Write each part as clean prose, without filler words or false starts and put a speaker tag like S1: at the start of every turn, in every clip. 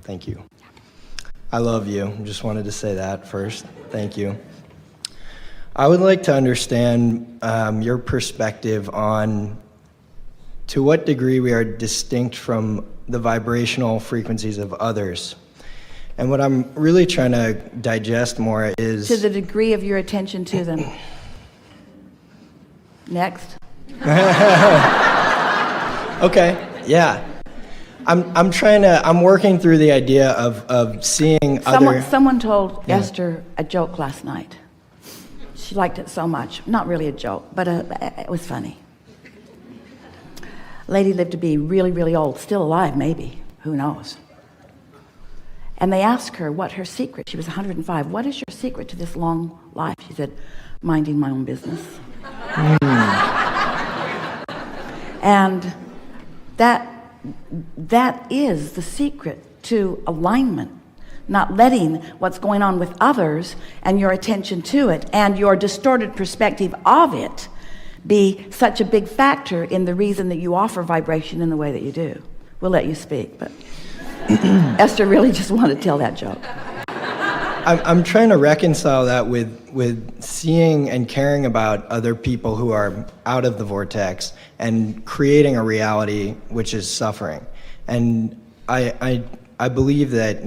S1: Thank you. I love you. Just wanted to say that first. Thank you. I would like to understand your perspective on to what degree we are distinct from the vibrational frequencies of others. And what I'm really trying to digest more is...
S2: To the degree of your attention to them. Next.
S1: Okay, yeah. I'm working through the idea of seeing
S2: Someone told Esther a joke last night. She liked it so much. Not really a joke, but it was funny. Lady lived to be really, really old, still alive maybe, who knows. And they asked her what her secret, she was 105, what is your secret to this long life? She said, minding my own business. And that is the secret to alignment, not letting what's going on with others and your attention to it and your distorted perspective of it be such a big factor in the reason that you offer vibration in the way that you do. We'll let you speak, but Esther really just wanted to tell that joke.
S1: I'm trying to reconcile that with seeing and caring about other people who are out of the vortex and creating a reality which is suffering. And I believe that,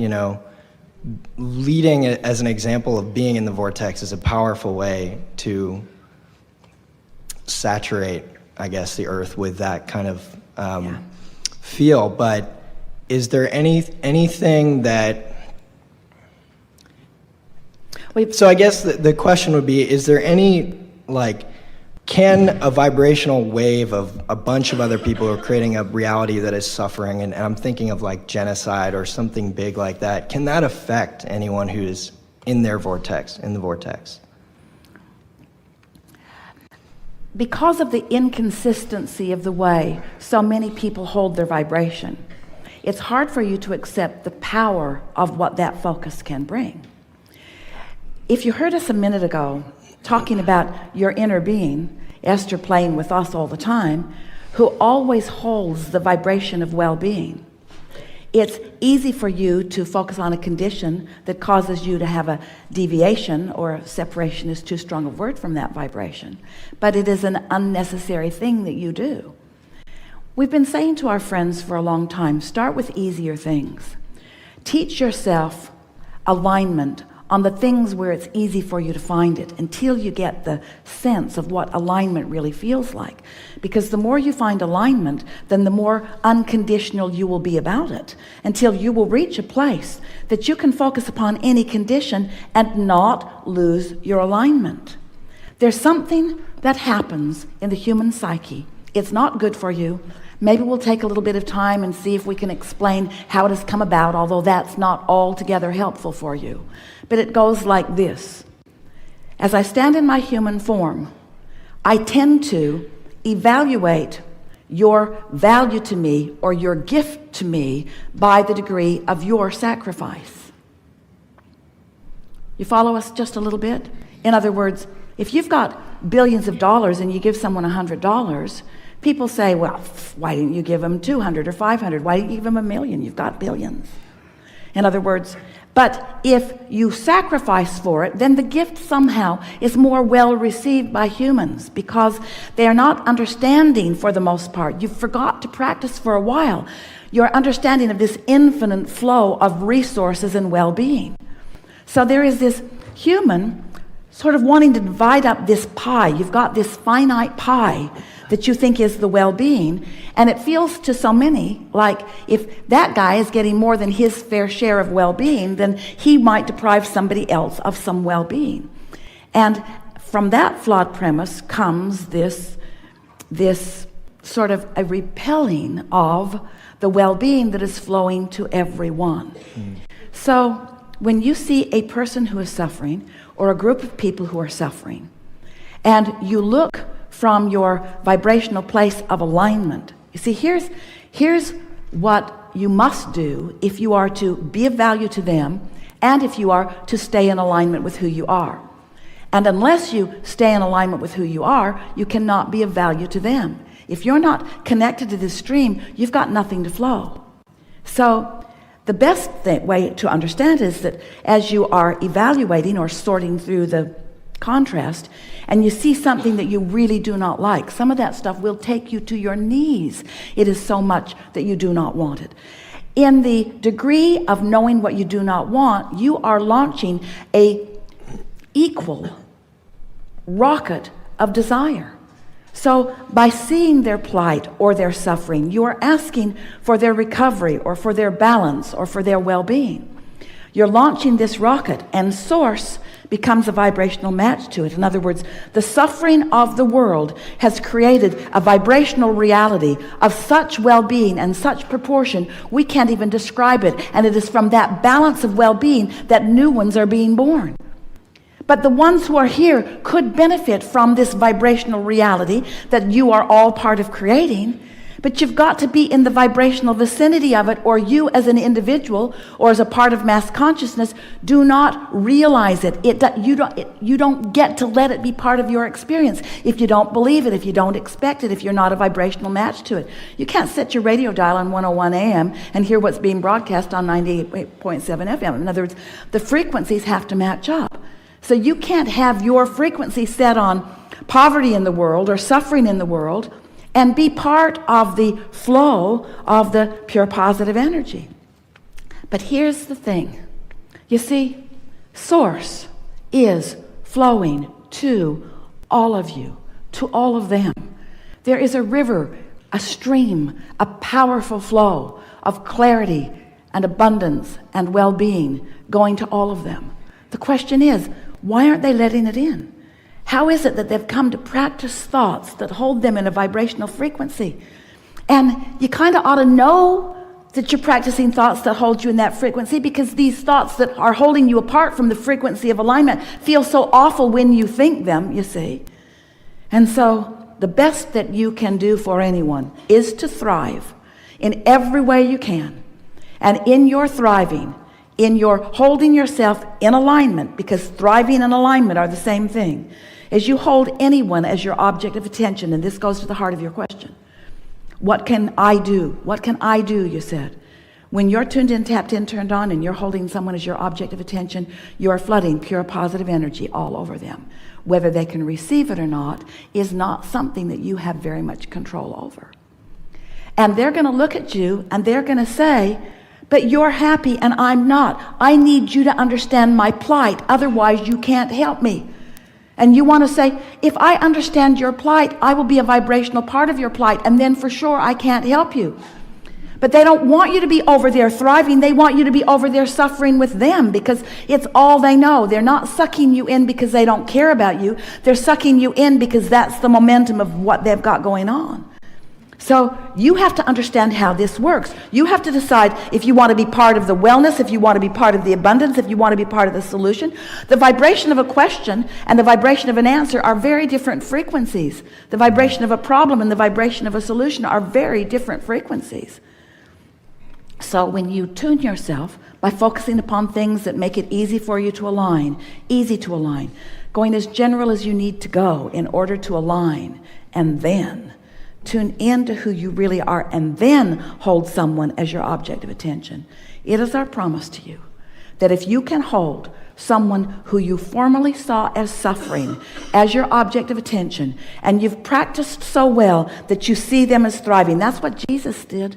S1: leading as an example of being in the vortex is a powerful way to saturate, I guess, the earth with that kind of feel. But is there anything that... So I guess the question would be, is there any, can a vibrational wave of a bunch of other people who are creating a reality that is suffering, and I'm thinking of genocide or something big like that, can that affect anyone who's in the vortex?
S2: Because of the inconsistency of the way so many people hold their vibration, it's hard for you to accept the power of what that focus can bring. If you heard us a minute ago talking about your inner being, Esther playing with us all the time, who always holds the vibration of well-being, it's easy for you to focus on a condition that causes you to have a deviation, or separation is too strong a word, from that vibration. But it is an unnecessary thing that you do. We've been saying to our friends for a long time, start with easier things. Teach yourself alignment on the things where it's easy for you to find it until you get the sense of what alignment really feels like. Because the more you find alignment, then the more unconditional you will be about it, until you will reach a place that you can focus upon any condition and not lose your alignment. There's something that happens in the human psyche. It's not good for you. Maybe we'll take a little bit of time and see if we can explain how it has come about, although that's not altogether helpful for you. But it goes like this. As I stand in my human form, I tend to evaluate your value to me or your gift to me by the degree of your sacrifice. You follow us just a little bit? In other words, if you've got billions of dollars and you give someone $100, people say, well, why didn't you give them 200 or 500? Why didn't you give them $1 million? You've got billions. In other words, but if you sacrifice for it, then the gift somehow is more well received by humans, because they are not understanding for the most part. You forgot to practice for a while your understanding of this infinite flow of resources and well-being. So there is this human sort of wanting to divide up this pie. You've got this finite pie that you think is the well-being, and it feels to so many like if that guy is getting more than his fair share of well-being, then he might deprive somebody else of some well-being. And from that flawed premise comes this sort of a repelling of the well-being that is flowing to everyone. So when you see a person who is suffering, or a group of people who are suffering, and you look from your vibrational place of alignment, you see, here's what you must do if you are to be of value to them, and if you are to stay in alignment with who you are. And unless you stay in alignment with who you are, you cannot be of value to them. If you're not connected to this stream, you've got nothing to flow. So The best way to understand is that as you are evaluating or sorting through the contrast, and you see something that you really do not like, some of that stuff will take you to your knees. It is so much that you do not want it. In the degree of knowing what you do not want, you are launching a equal rocket of desire. So by seeing their plight or their suffering, you are asking for their recovery or for their balance or for their well-being. You're launching this rocket, and source becomes a vibrational match to it. In other words, the suffering of the world has created a vibrational reality of such well-being and such proportion we can't even describe it. And it is from that balance of well-being that new ones are being born. But the ones who are here could benefit from this vibrational reality that you are all part of creating. But you've got to be in the vibrational vicinity of it, or you as an individual or as a part of mass consciousness do not realize it. You don't get to let it be part of your experience if you don't believe it, if you don't expect it, if you're not a vibrational match to it. You can't set your radio dial on 101 AM and hear what's being broadcast on 98.7 FM. In other words, the frequencies have to match up. So you can't have your frequency set on poverty in the world or suffering in the world and be part of the flow of the pure positive energy. But here's the thing. You see, source is flowing to all of you, to all of them. There is a river, a stream, a powerful flow of clarity and abundance and well-being going to all of them. The question is, why aren't they letting it in? How is it that they've come to practice thoughts that hold them in a vibrational frequency? And you kind of ought to know that you're practicing thoughts that hold you in that frequency, because these thoughts that are holding you apart from the frequency of alignment feel so awful when you think them, you see. And so the best that you can do for anyone is to thrive in every way you can. And in your thriving, in your holding yourself in alignment, because thriving and alignment are the same thing, as you hold anyone as your object of attention, and this goes to the heart of your question. What can I do? What can I do, you said. When you're tuned in, tapped in, turned on, and you're holding someone as your object of attention, you are flooding pure positive energy all over them. Whether they can receive it or not is not something that you have very much control over. And they're going to look at you and they're going to say, but you're happy and I'm not. I need you to understand my plight. Otherwise, you can't help me. And you want to say, if I understand your plight, I will be a vibrational part of your plight, and then for sure I can't help you. But they don't want you to be over there thriving. They want you to be over there suffering with them, because it's all they know. They're not sucking you in because they don't care about you. They're sucking you in because that's the momentum of what they've got going on. So you have to understand how this works. You have to decide if you want to be part of the wellness, if you want to be part of the abundance, if you want to be part of the solution. The vibration of a question and the vibration of an answer are very different frequencies. The vibration of a problem and the vibration of a solution are very different frequencies. So when you tune yourself by focusing upon things that make it easy for you to align, going as general as you need to go in order to align, and then tune into who you really are, and then hold someone as your object of attention. It is our promise to you that if you can hold someone who you formerly saw as suffering as your object of attention, and you've practiced so well that you see them as thriving. That's what Jesus did.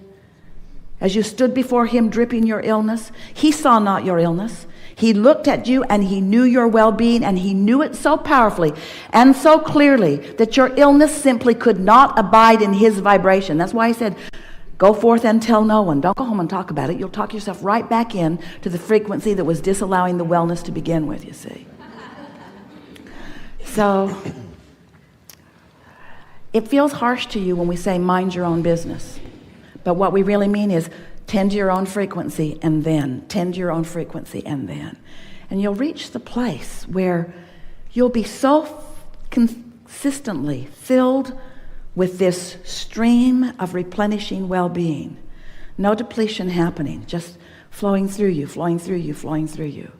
S2: As you stood before him dripping your illness, he saw not your illness. He looked at you and he knew your well-being, and he knew it so powerfully and so clearly that your illness simply could not abide in his vibration. That's why he said, go forth and tell no one. Don't go home and talk about it. You'll talk yourself right back in to the frequency that was disallowing the wellness to begin with, you see. So it feels harsh to you when we say mind your own business. But what we really mean is tend to your own frequency, and then tend to your own frequency, and then. And you'll reach the place where you'll be so consistently filled with this stream of replenishing well-being. No depletion happening, just flowing through you, flowing through you, flowing through you.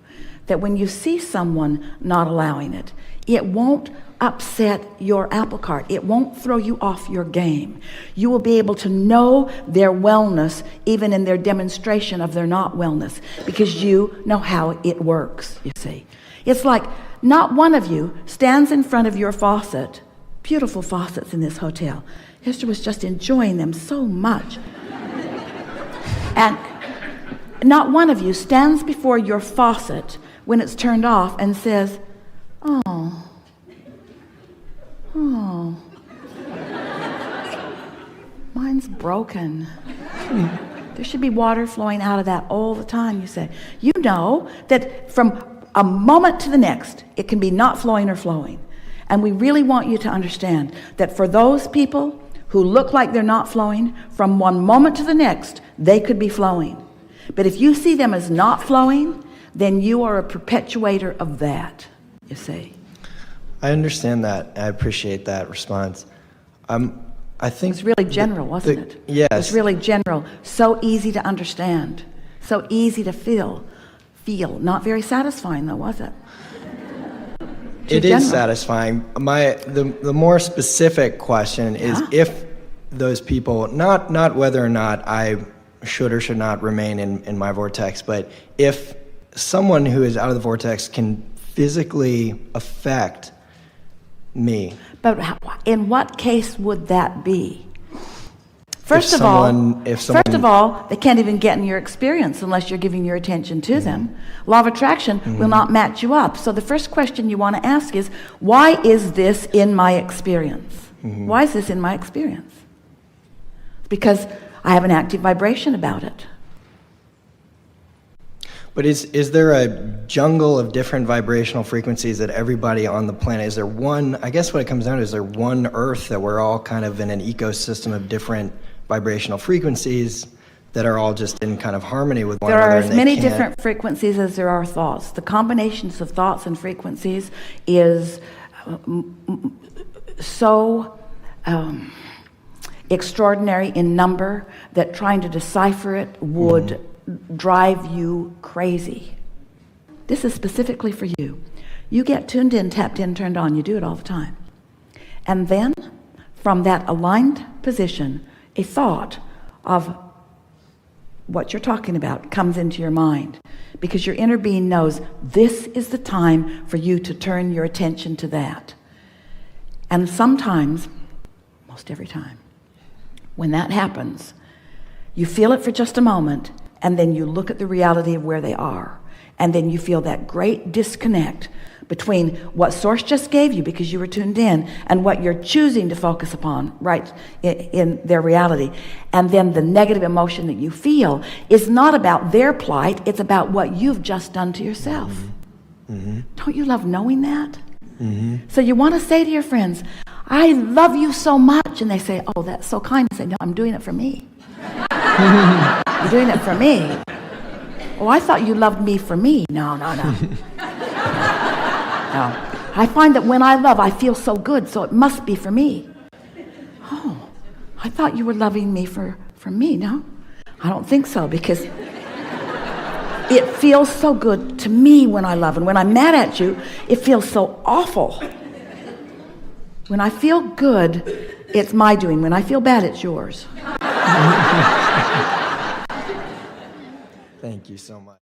S2: That when you see someone not allowing it, It won't upset your apple cart. It won't throw you off your game. You will be able to know their wellness even in their demonstration of their not wellness, because you know how it works, you see. It's like not one of you stands in front of your faucet, beautiful faucets in this hotel. Esther was just enjoying them so much. And not one of you stands before your faucet when it's turned off and says, oh, mine's broken. There should be water flowing out of that all the time, you say. You know that from a moment to the next, it can be not flowing or flowing. And we really want you to understand that for those people who look like they're not flowing, from one moment to the next, they could be flowing. But if you see them as not flowing, then you are a perpetuator of that, you see.
S1: I understand that. I appreciate that response. I think
S2: it was really general, wasn't it?
S1: Yes.
S2: It was really general. So easy to understand. So easy to feel. Not very satisfying, though, was it?
S1: It is satisfying. The more specific question is if those people, not whether or not I should or should not remain in my vortex, but if someone who is out of the vortex can physically affect me.
S2: But in what case would that be? First of all, they can't even get in your experience unless you're giving your attention to them. Law of attraction will not match you up. So the first question you want to ask is, why is this in my experience? Why is this in my experience? Because I have an active vibration about it.
S1: But is there a jungle of different vibrational frequencies that everybody on the planet, is there one, I guess what it comes down to, is there one Earth that we're all kind of in an ecosystem of different vibrational frequencies that are all just in kind of harmony with one another?
S2: There are as many different frequencies as there are thoughts. The combinations of thoughts and frequencies is so extraordinary in number that trying to decipher it would drive you crazy. This is specifically for you. You get tuned in, tapped in, turned on. You do it all the time. And then, from that aligned position, a thought of what you're talking about comes into your mind, because your inner being knows this is the time for you to turn your attention to that. And sometimes, most every time, when that happens, you feel it for just a moment, and then you look at the reality of where they are. And then you feel that great disconnect between what Source just gave you because you were tuned in and what you're choosing to focus upon right in their reality. And then the negative emotion that you feel is not about their plight, it's about what you've just done to yourself. Don't you love knowing that? So you want to say to your friends, I love you so much. And they say, oh, that's so kind. I say, no, I'm doing it for me. You're doing it for me. Oh, I thought you loved me for me. No. No. I find that when I love, I feel so good, so it must be for me. Oh, I thought you were loving me for me. No, I don't think so, because it feels so good to me when I love. And when I'm mad at you, it feels so awful. When I feel good, it's my doing. When I feel bad, it's yours.
S1: Thank you so much.